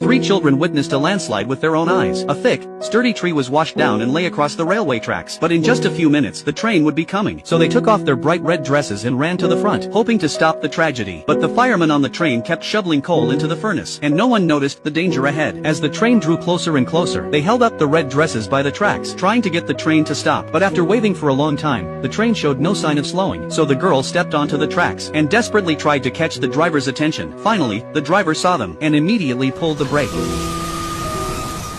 three children witnessed a landslide with their own eyes. A thick, sturdy tree was washed down and lay across the railway tracks. But in just a few minutes the train would be coming. So they took off their bright red dresses and ran to the front, hoping to stop the tragedy. But the firemen on the train kept shoveling coal into the furnace, and no one noticed the danger ahead. As the train drew closer and closer, they held up the red dresses by the tracks, trying to get the train to stop. But after waiting for a long time, the train showed no sign of slowing. So the girl stepped onto the tracks and desperately tried to catch the driver's attention. Finally, the driver saw them and immediately pulled the brake.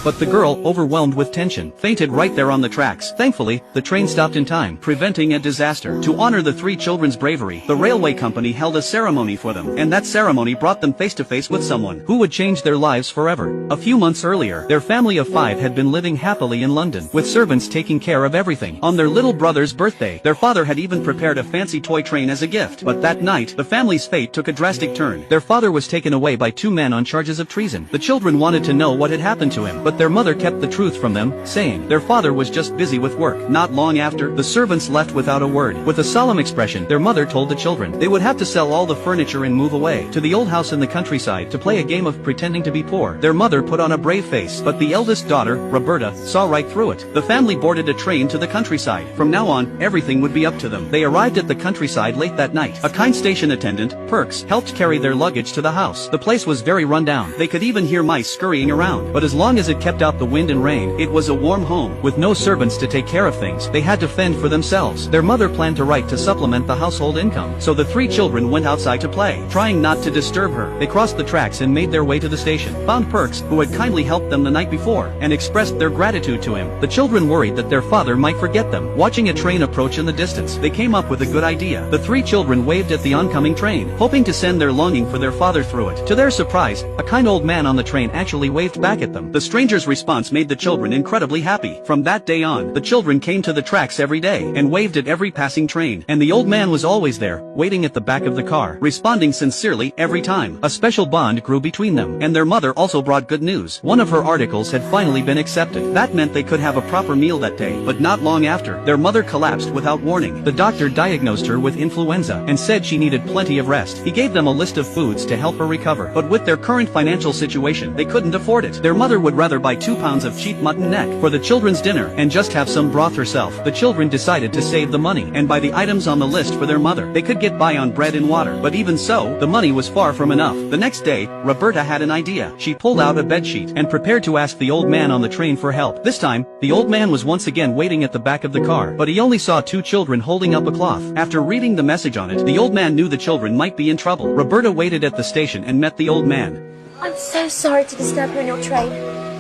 But the girl, overwhelmed with tension, fainted right there on the tracks. Thankfully, the train stopped in time, preventing a disaster. To honor the three children's bravery, the railway company held a ceremony for them, and that ceremony brought them face to face with someone who would change their lives forever. A few months earlier, their family of 5 had been living happily in London, with servants taking care of everything. On their little brother's birthday, their father had even prepared a fancy toy train as a gift. But that night, the family's fate took a drastic turn. Their father was taken away by 2 men on charges of treason. The children wanted to know what had happened to him, but their mother kept the truth from them, saying their father was just busy with work. Not long after, the servants left without a word. With a solemn expression, their mother told the children they would have to sell all the furniture and move away to the old house in the countryside to play a game of pretending to be poor. Their mother put on a brave face, but the eldest daughter, Roberta, saw right through it. The family boarded a train to the countryside. From now on, everything would be up to them. They arrived at the countryside late that night. A kind station attendant, Perks, helped carry their luggage to the house. The place was very run down. They could even hear mice scurrying around, but as long as it kept out the wind and rain, it was a warm home. With no servants to take care of things, they had to fend for themselves. Their mother planned to write to supplement the household income, so the 3 children went outside to play, trying not to disturb her. They crossed the tracks and made their way to the station, found Perks, who had kindly helped them the night before, and expressed their gratitude to him. The children worried that their father might forget them. Watching a train approach in the distance, they came up with a good idea. The 3 children waved at the oncoming train, hoping to send their longing for their father through it. To their surprise, a kind old man on the train actually waved back at them. The stranger's response made the children incredibly happy. From that day on, the children came to the tracks every day and waved at every passing train, and the old man was always there, waiting at the back of the car, responding sincerely every time. A special bond grew between them, and their mother also brought good news. One of her articles had finally been accepted. That meant they could have a proper meal that day. But not long after, their mother collapsed without warning. The doctor diagnosed her with influenza and said she needed plenty of rest. He gave them a list of foods to help her recover, but with their current financial situation, they couldn't afford it. Their mother would rather buy 2 pounds of cheap mutton neck for the children's dinner and just have some broth herself. The children decided to save the money and buy the items on the list for their mother. They could get by on bread and water, but even so, the money was far from enough. The next day, Roberta had an idea. She pulled out a bedsheet and prepared to ask the old man on the train for help. This time, the old man was once again waiting at the back of the car, but he only saw 2 children holding up a cloth. After reading the message on it, the old man knew the children might be in trouble. Roberta waited at the station and met the old man. I'm so sorry to disturb you in your train.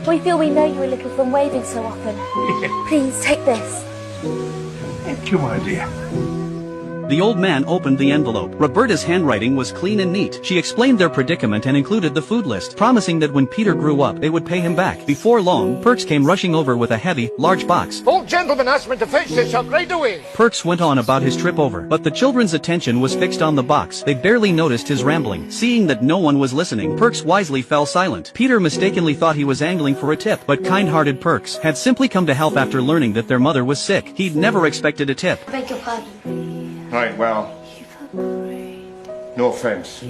We feel we know you a little from waving so often. Please, take this. Thank you, my dear. The old man opened the envelope. Roberta's handwriting was clean and neat. She explained their predicament and included the food list, promising that when Peter grew up, they would pay him back. Before long, Perks came rushing over with a heavy, large box. Old gentleman asked me to fetch this up right away. Perks went on about his trip over, but the children's attention was fixed on the box. They barely noticed his rambling. Seeing that no one was listening, Perks wisely fell silent. Peter mistakenly thought he was angling for a tip, but kind-hearted Perks had simply come to help after learning that their mother was sick. He'd never expected a tip. I beg your pardon. Right, well, no offense.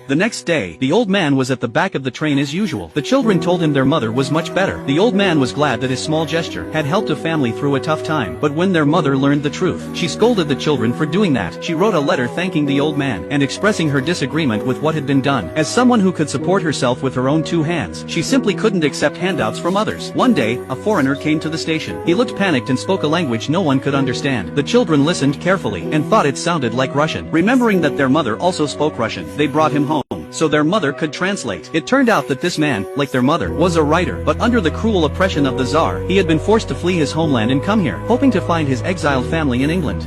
The next day, the old man was at the back of the train as usual. The children told him their mother was much better. The old man was glad that his small gesture had helped a family through a tough time. But when their mother learned the truth, she scolded the children for doing that. She wrote a letter thanking the old man and expressing her disagreement with what had been done. As someone who could support herself with her own 2 hands, she simply couldn't accept handouts from others. One day, a foreigner came to the station. He looked panicked and spoke a language no one could understand. The children listened carefully and thought it sounded like Russian. Remembering that their mother also spoke Russian, they brought him home so their mother could translate. It turned out that this man, like their mother, was a writer, but under the cruel oppression of the Tsar, he had been forced to flee his homeland and come here, hoping to find his exiled family in England.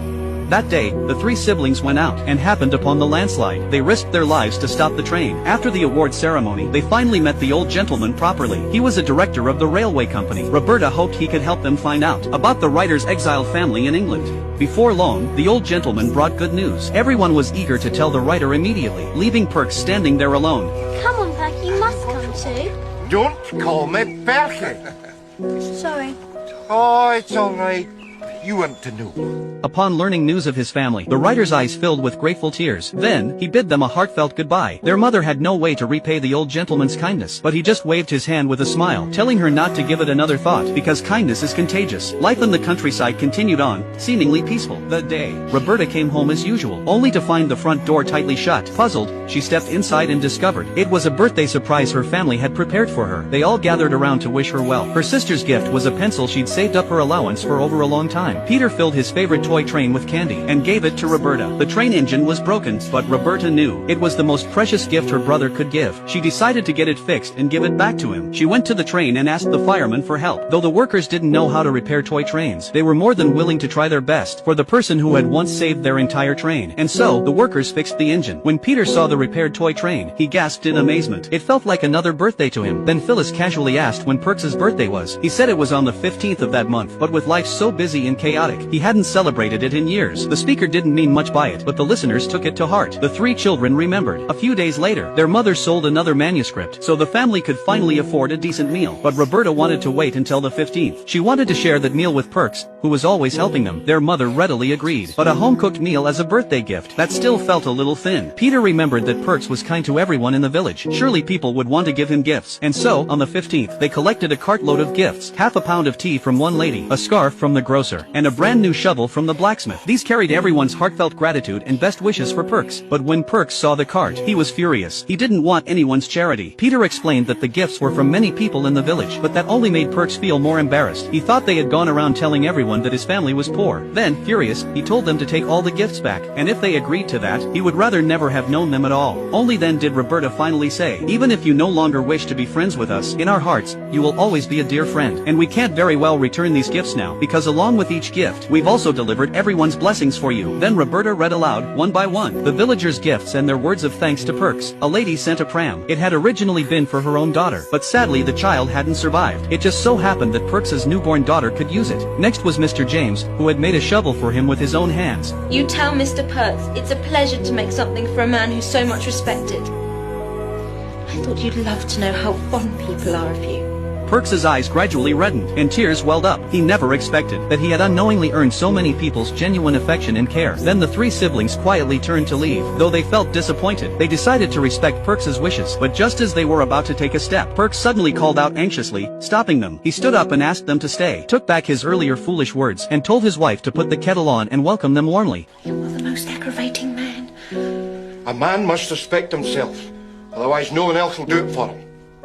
That day, the 3 siblings went out and happened upon the landslide. They risked their lives to stop the train. After the award ceremony, they finally met the old gentleman properly. He was a director of the railway company. Roberta hoped he could help them find out about the writer's exiled family in England. Before long, the old gentleman brought good news. Everyone was eager to tell the writer immediately, leaving Perks standing there alone. Come on, Perky, you must come too. Don't call me Perky. Sorry. Oh, it's all right. you want to know? Upon learning news of his family, the writer's eyes filled with grateful tears. Then, he bid them a heartfelt goodbye. Their mother had no way to repay the old gentleman's kindness, but he just waved his hand with a smile, telling her not to give it another thought, because kindness is contagious. Life in the countryside continued on, seemingly peaceful. That day, Roberta came home as usual, only to find the front door tightly shut. Puzzled, she stepped inside and discovered it was a birthday surprise her family had prepared for her. They all gathered around to wish her well. Her sister's gift was a pencil she'd saved up her allowance for over a long time. Peter filled his favorite toy train with candy and gave it to Roberta. The train engine was broken, but Roberta knew it was the most precious gift her brother could give. She decided to get it fixed and give it back to him. She went to the train and asked the fireman for help. Though the workers didn't know how to repair toy trains, they were more than willing to try their best for the person who had once saved their entire train. And so, the workers fixed the engine. When Peter saw the repaired toy train, he gasped in amazement. It felt like another birthday to him. Then Phyllis casually asked when Perks's birthday was. He said it was on the 15th of that month, but with life so busy and chaotic, he hadn't celebrated it in years. The speaker didn't mean much by it, but the listeners took it to heart. The three children remembered. A few days later, their mother sold another manuscript, so the family could finally afford a decent meal. But Roberta wanted to wait until the 15th. She wanted to share that meal with Perks, who was always helping them. Their mother readily agreed. But a home-cooked meal as a birthday gift, that still felt a little thin. Peter remembered that Perks was kind to everyone in the village. Surely people would want to give him gifts. And so, on the 15th, they collected a cartload of gifts. Half a pound of tea from one lady, a scarf from the grocer, and a brand new shovel from the blacksmith. These carried everyone's heartfelt gratitude and best wishes for Perks. But when Perks saw the cart, he was furious. He didn't want anyone's charity. Peter explained that the gifts were from many people in the village, but that only made Perks feel more embarrassed. He thought they had gone around telling everyone that his family was poor. Then, furious, he told them to take all the gifts back, and if they agreed to that, he would rather never have known them at all. Only then did Roberta finally say, "Even if you no longer wish to be friends with us, in our hearts, you will always be a dear friend. And we can't very well return these gifts now, because along with each gift, we've also delivered everyone's blessings for you." Then Roberta read aloud, one by one, the villagers' gifts and their words of thanks to Perks. A lady sent a pram. It had originally been for her own daughter, but sadly the child hadn't survived. It just so happened that Perks's newborn daughter could use it. Next was Mr. James, who had made a shovel for him with his own hands. You tell Mr. Perks it's a pleasure to make something for a man who's so much respected. I thought you'd love to know how fond people are of you. Perks's eyes gradually reddened, and tears welled up. He never expected that he had unknowingly earned so many people's genuine affection and care. Then the three siblings quietly turned to leave. Though they felt disappointed, they decided to respect Perks's wishes. But just as they were about to take a step, Perks suddenly called out anxiously, stopping them. He stood up and asked them to stay, took back his earlier foolish words, and told his wife to put the kettle on and welcome them warmly. You are the most aggravating man. A man must respect himself, otherwise no one else will do it for him.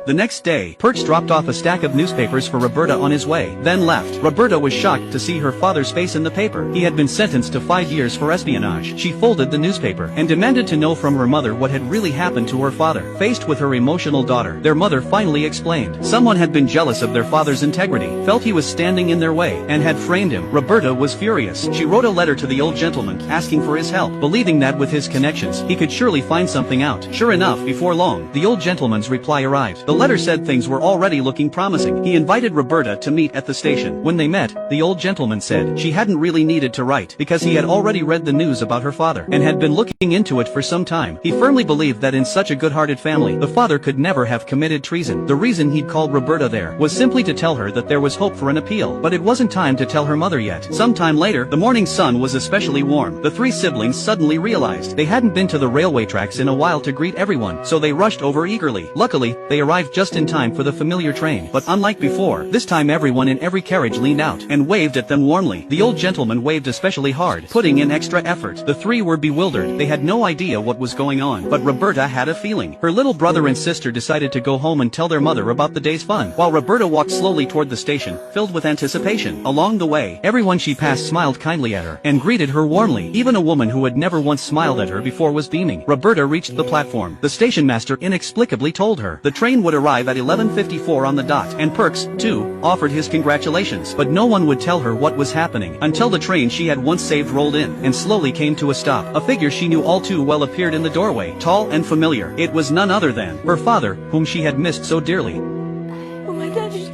The next day, Perks dropped off a stack of newspapers for Roberta on his way, then left. Roberta was shocked to see her father's face in the paper. He had been sentenced to 5 years for espionage. She folded the newspaper and demanded to know from her mother what had really happened to her father. Faced with her emotional daughter, their mother finally explained. Someone had been jealous of their father's integrity, felt he was standing in their way, and had framed him. Roberta was furious. She wrote a letter to the old gentleman, asking for his help, believing that with his connections, he could surely find something out. Sure enough, before long, the old gentleman's reply arrived. The letter said things were already looking promising. He invited Roberta to meet at the station. When they met, the old gentleman said she hadn't really needed to write, because he had already read the news about her father, and had been looking into it for some time. He firmly believed that in such a good-hearted family, the father could never have committed treason. The reason he'd called Roberta there was simply to tell her that there was hope for an appeal, but it wasn't time to tell her mother yet. Sometime later, the morning sun was especially warm. The three siblings suddenly realized they hadn't been to the railway tracks in a while to greet everyone, so they rushed over eagerly. Luckily, they arrived just in time for the familiar train, but unlike before, this time everyone in every carriage leaned out and waved at them warmly. The old gentleman waved especially hard, putting in extra effort. The three were bewildered. They had no idea what was going on, but Roberta had a feeling. Her little brother and sister decided to go home and tell their mother about the day's fun, while Roberta walked slowly toward the station, filled with anticipation. Along the way, everyone she passed smiled kindly at her and greeted her warmly. Even a woman who had never once smiled at her before was beaming. Roberta reached the platform. The station master inexplicably told her the train would arrive at 11:54 on the dot, and Perks, too, offered his congratulations. But no one would tell her what was happening until the train she had once saved rolled in and slowly came to a stop. A figure she knew all too well appeared in the doorway, tall and familiar. It was none other than her father, whom she had missed so dearly. Oh, my daddy!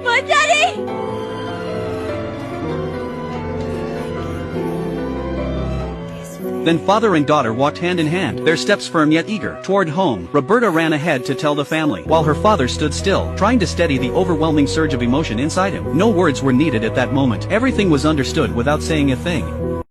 My daddy! Yes, Then father and daughter walked hand in hand, their steps firm yet eager, toward home. Roberta ran ahead to tell the family, while her father stood still, trying to steady the overwhelming surge of emotion inside him. No words were needed at that moment. Everything was understood without saying a thing.